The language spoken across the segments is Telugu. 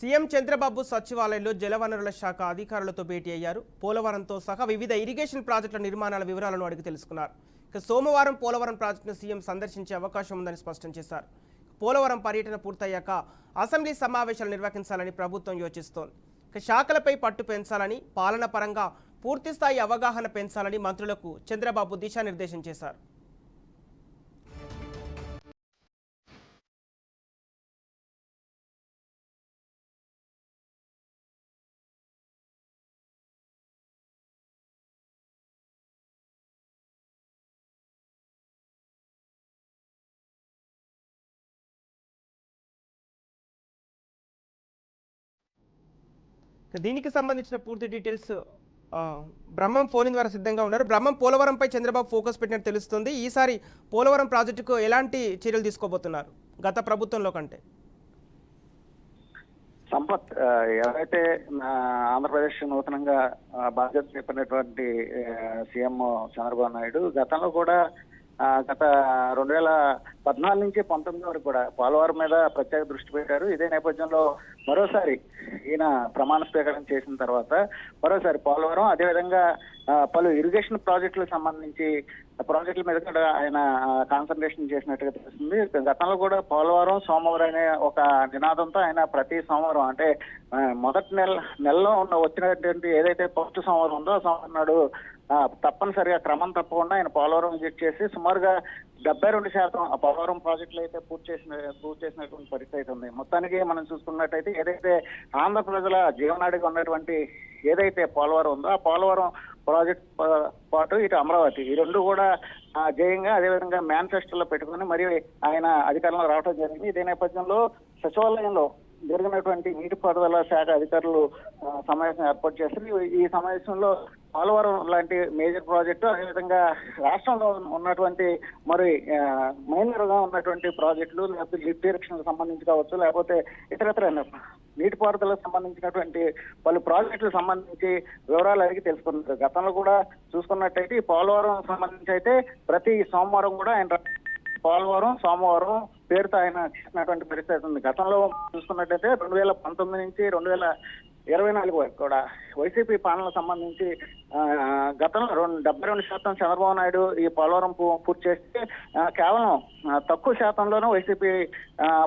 సీఎం చంద్రబాబు సచివాలయంలో జలవనరుల శాఖ అధికారులతో భేటీ అయ్యారు. పోలవరంతో సహా వివిధ ఇరిగేషన్ ప్రాజెక్టుల నిర్మాణాల వివరాలను అడిగి తెలుసుకున్నారు. ఇక సోమవారం పోలవరం ప్రాజెక్టును సీఎం సందర్శించే అవకాశం ఉందని స్పష్టం చేశారు. పోలవరం పర్యటన పూర్తయ్యాక అసెంబ్లీ సమావేశాలు నిర్వహించాలని ప్రభుత్వం యోచిస్తోంది. ఇక శాఖలపై పట్టు పెంచాలని, పాలన పరంగా పూర్తిస్థాయి అవగాహన పెంచాలని మంత్రులకు చంద్రబాబు దిశానిర్దేశం చేశారు. దీనికి సంబంధించిన పూర్తి డీటెయిల్స్ బ్రహ్మం ఫోన్ ద్వారా సిద్ధంగా ఉన్నారు. బ్రహ్మం, పోలవరంపై చంద్రబాబు ఫోకస్ పెట్టినట్టు తెలుస్తుంది. ఈసారి పోలవరం ప్రాజెక్టుకు ఎలాంటి చర్యలు తీసుకోబోతున్నారు గత ప్రభుత్వంలో కంటే? సంపత్, ఎవరైతే ఆంధ్రప్రదేశ్ నూతనంగా బాధ్యత చేపట్టినటువంటి సీఎం చంద్రబాబు నాయుడు గతంలో కూడా గత 2014 నుంచి 19 వరకు కూడా పోలవరం మీద ప్రత్యేక దృష్టి పెట్టారు. ఇదే నేపథ్యంలో మరోసారి ఈయన ప్రమాణ స్వీకారం చేసిన తర్వాత మరోసారి పోలవరం, అదేవిధంగా పలు ఇరిగేషన్ ప్రాజెక్టులకు సంబంధించి ప్రాజెక్టుల మీద కూడా ఆయన కాన్సన్ట్రేషన్ చేసినట్టుగా తెలుస్తుంది. గతంలో కూడా పోలవరం సోమవారం అనే ఒక నినాదంతో ఆయన ప్రతి సోమవారం, అంటే మొదటి నెలలో వచ్చినటువంటి ఏదైతే ఫస్ట్ సోమవారం ఉందో ఆ సోమవారం నాడు తప్పనిసరిగా క్రమం తప్పకుండా ఆయన పోలవరం విజిట్ చేసి సుమారుగా 72% ఆ పోలవరం ప్రాజెక్టులు అయితే పూర్తి చేసినటువంటి పరిస్థితి అయితే ఉంది. మొత్తానికి మనం చూసుకున్నట్టయితే ఏదైతే ఆంధ్ర ప్రజల జీవనాడిగా ఉన్నటువంటి ఏదైతే పోలవరం ఉందో ఆ పోలవరం ప్రాజెక్ట్ పాటు ఇటు అమరావతి, ఈ రెండు కూడా జయంగా అదేవిధంగా మేనిఫెస్టోలో పెట్టుకుని మరి ఆయన అధికారంలో రావడం జరిగింది. ఇదే నేపథ్యంలో సచివాలయంలో జరిగినటువంటి నీటిపారుదల శాఖ అధికారులు సమావేశం ఏర్పాటు చేస్తారు. ఈ సమావేశంలో పోలవరం లాంటి మేజర్ ప్రాజెక్టు, అదేవిధంగా రాష్ట్రంలో ఉన్నటువంటి మరి మైనర్ గా ఉన్నటువంటి ప్రాజెక్టులు, లేకపోతే లిఫ్ట్ ఇరిగేషన్ సంబంధించి కావచ్చు, లేకపోతే ఇతరత్ర నీటిపారుదలకు సంబంధించినటువంటి పలు ప్రాజెక్టులకు సంబంధించి వివరాలు అడిగి తెలుసుకున్నారు. గతంలో కూడా చూసుకున్నట్టయితే ఈ పోలవరం సంబంధించి అయితే ప్రతి సోమవారం కూడా ఆయన పోలవరం సోమవారం పేరుతో ఆయన చేసినటువంటి పరిస్థితి ఉంది. గతంలో చూసుకున్నట్టయితే 2019 నుంచి 2024 వరకు కూడా వైసీపీ పాలనకు సంబంధించి గతంలో 72% చంద్రబాబు నాయుడు ఈ పోలవరం పూర్తి చేస్తే కేవలం తక్కువ శాతంలోనూ వైసీపీ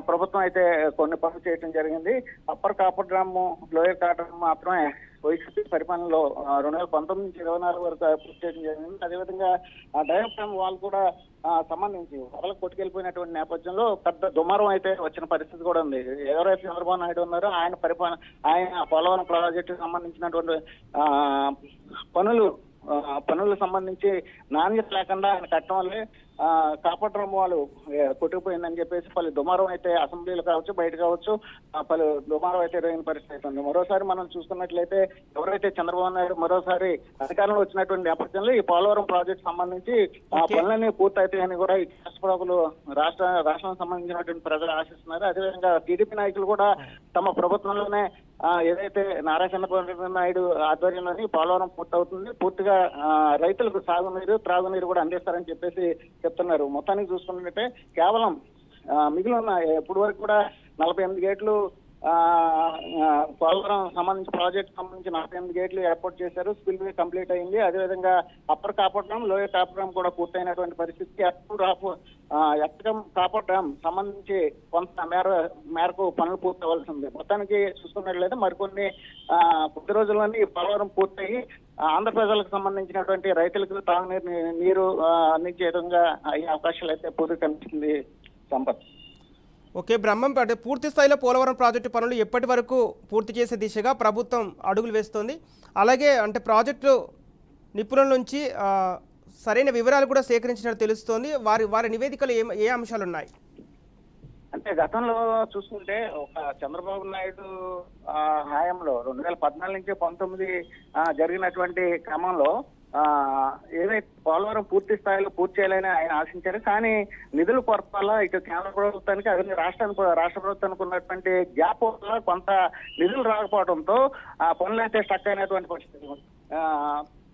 ప్రభుత్వం అయితే కొన్ని పనులు చేయడం జరిగింది. Upper coffer dam, lower copper dam మాత్రమే వైసీపీ పరిపాలనలో 2019 నుంచి 2024 వరకు పూర్తి చేయడం జరిగింది. అదేవిధంగా డయాఫ్రామ్ వాల్ కూడా సంబంధించి వరలకు కొట్టుకెళ్ళిపోయినటువంటి నేపథ్యంలో పెద్ద దుమారం అయితే వచ్చిన పరిస్థితి కూడా ఉంది. ఎవరైతే చంద్రబాబు నాయుడు ఉన్నారో ఆయన పోలవరం ప్రాజెక్టుకు సంబంధించినటువంటి పనులకు సంబంధించి నాణ్యత లేకుండా ఆయన కట్టడం వల్లే కాపర్ డ్యామ్ వాళ్ళు కొట్టుకుపోయిందని చెప్పేసి పలు దుమారం అయితే అసెంబ్లీలు కావచ్చు, బయట కావచ్చు, పలు దుమారం అయితే జరిగిన పరిస్థితి ఉంది. మరోసారి మనం చూసుకున్నట్లయితే ఎవరైతే చంద్రబాబు నాయుడు మరోసారి అధికారంలో వచ్చినటువంటి నేపథ్యంలో ఈ పోలవరం ప్రాజెక్టు సంబంధించి పనులన్నీ పూర్తయితాయని కూడా ఈ రాష్ట్ర ప్రభులు రాష్ట్రానికి సంబంధించినటువంటి ప్రజలు ఆశిస్తున్నారు. అదేవిధంగా టీడీపీ నాయకులు కూడా తమ ప్రభుత్వంలోనే ఏదైతే నారా చంద్రబాబు నాయుడు ఆధ్వర్యంలోని పోలవరం పూర్తవుతుంది, పూర్తిగా రైతులకు సాగునీరు, త్రాగునీరు కూడా అందిస్తారని చెప్పేసి చెప్తున్నారు. మొత్తానికి చూసుకున్నట్టే కేవలం మిగిలిన ఇప్పటి వరకు కూడా 48 గేట్లు పోలవరం సంబంధించి ప్రాజెక్ట్ సంబంధించి 48 గేట్లు ఏర్పాటు చేశారు. స్పిల్ వే కంప్లీట్ అయింది. అదేవిధంగా upper coffer dam, lower copper dam కూడా పూర్తయినటువంటి పరిస్థితి. ఎక్కడం కాపర్ డ్యామ్ సంబంధించి కొంత మేరకు పనులు పూర్తవలసి ఉంది. మొత్తానికి చూసుకున్నట్లయితే మరికొన్ని కొద్ది రోజుల్లోనే పోలవరం పూర్తయి ఆంధ్ర ప్రజలకు సంబంధించినటువంటి రైతులకు తాగునీరు అందించే విధంగా అయ్యే అవకాశాలు అయితే పూర్తి కనిపిస్తుంది. సంపత్. ఓకే బ్రహ్మం, అంటే పూర్తి స్థాయిలో పోలవరం ప్రాజెక్టు పనులు ఎప్పటి వరకు పూర్తి చేసే దిశగా ప్రభుత్వం అడుగులు వేస్తోంది? అలాగే అంటే ప్రాజెక్టు నిపుణుల నుంచి సరైన వివరాలు కూడా సేకరించినట్టు తెలుస్తోంది. వారి నివేదికలు ఏ అంశాలు ఉన్నాయి? అంటే గతంలో చూసుకుంటే ఒక చంద్రబాబు నాయుడు హయాంలో 2014 నుంచి 19 జరిగినటువంటి క్రమంలో ఏదైతే పోలవరం పూర్తి స్థాయిలో పూర్తి చేయాలని ఆయన ఆశించారు. కానీ నిధుల కొరత వల్ల ఇటు కేంద్ర ప్రభుత్వానికి, అదే రాష్ట్ర ప్రభుత్వానికి ఉన్నటువంటి గ్యాప్ వల్ల కొంత నిధులు రాకపోవడంతో ఆ పనులు అయితే స్టక్ అయినటువంటి పరిస్థితి.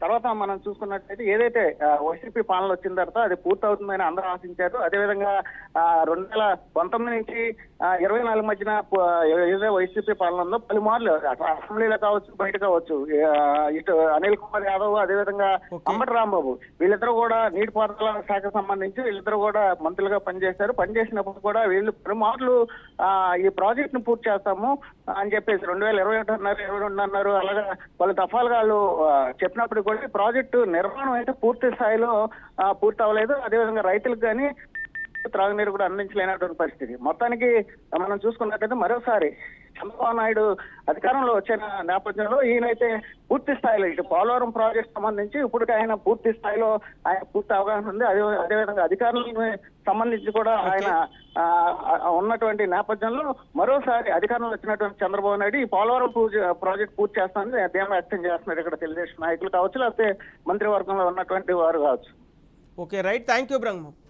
తర్వాత మనం చూసుకున్నట్లయితే ఏదైతే వైసీపీ పాలన వచ్చిన తర్వాత అది పూర్తవుతుందని అందరూ ఆశించారు. అదేవిధంగా 2019 నుంచి 24 మధ్యన ఏదైతే వైసీపీ పాలన ఉందో పలుమార్లు అసెంబ్లీలో కావచ్చు, బయట కావచ్చు, ఇటు అనిల్ కుమార్ యాదవ్, అదేవిధంగా అంబటి రాంబాబు వీళ్ళిద్దరూ కూడా నీటిపారుదల శాఖకు సంబంధించి వీళ్ళిద్దరూ కూడా మంత్రులుగా పనిచేశారు. పనిచేసినప్పుడు కూడా వీళ్ళు పలుమార్లు ఈ ప్రాజెక్ట్ ను పూర్తి చేస్తాము అని చెప్పేసి 2021 అన్నారు, 22 అన్నారు, అలాగా పలు దఫాలుగా వాళ్ళు చెప్పినప్పుడు కూడా ఈ ప్రాజెక్టు నిర్మాణం అయితే పూర్తి స్థాయిలో పూర్తి అవ్వలేదు. అదేవిధంగా రైతులకు కానీ త్రాగునీరు కూడా అందించలేనటువంటి పరిస్థితి. మొత్తానికి మనం చూసుకున్నట్లయితే మరోసారి చంద్రబాబు నాయుడు అధికారంలో వచ్చిన నేపథ్యంలో ఈయనైతే పూర్తి స్థాయిలో ఇటు పోలవరం ప్రాజెక్ట్ సంబంధించి ఇప్పటికే ఆయన పూర్తి స్థాయిలో ఆయన పూర్తి అవగాహన ఉంది. అదేవిధంగా అధికారులకు సంబంధించి కూడా ఆయన ఉన్నటువంటి నేపథ్యంలో మరోసారి అధికారంలో వచ్చినటువంటి చంద్రబాబు నాయుడు ఈ పోలవరం ప్రాజెక్ట్ పూర్తి చేస్తానని ధీమా వ్యక్తం చేస్తున్నారు ఇక్కడ తెలుగుదేశం నాయకులు కావచ్చు, లేకపోతే మంత్రివర్గంలో ఉన్నటువంటి వారు కావచ్చు. Okay, right, thank you Brahma.